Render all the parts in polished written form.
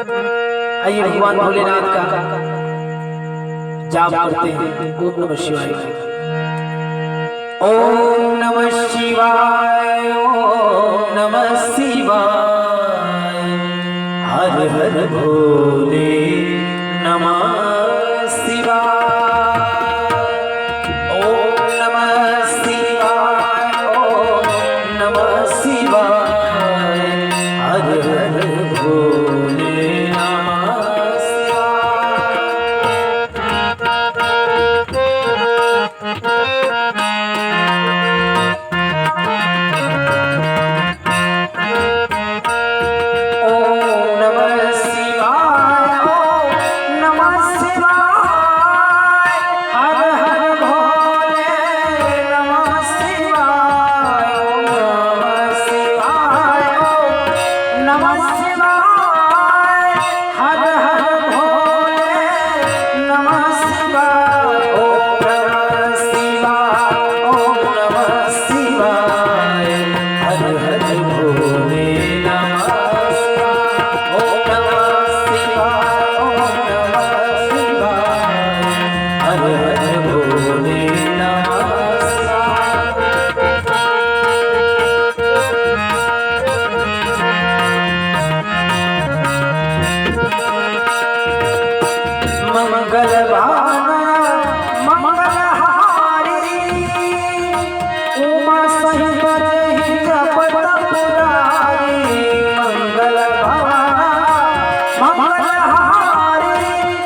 आइए भगवान भोलेनाथ का जाप करते हैं। ओम नमः शिवाय। ओम नमः शिवाय। ओम नमः शिवाय। हर हर भोले नमः शिवाय। ओम नमः शिवाय। ओम नमः शिवाय। हर हर भोले नमः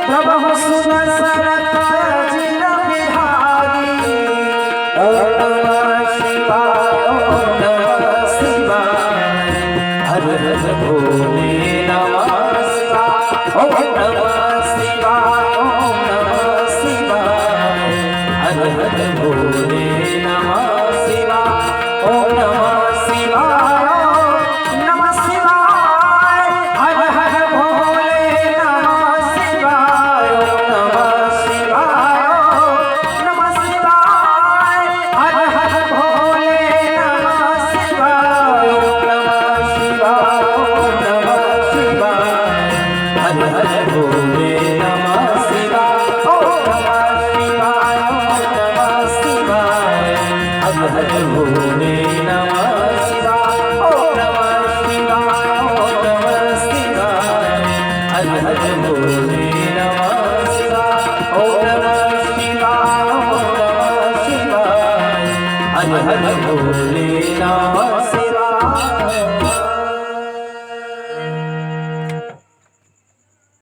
प्रभु सुन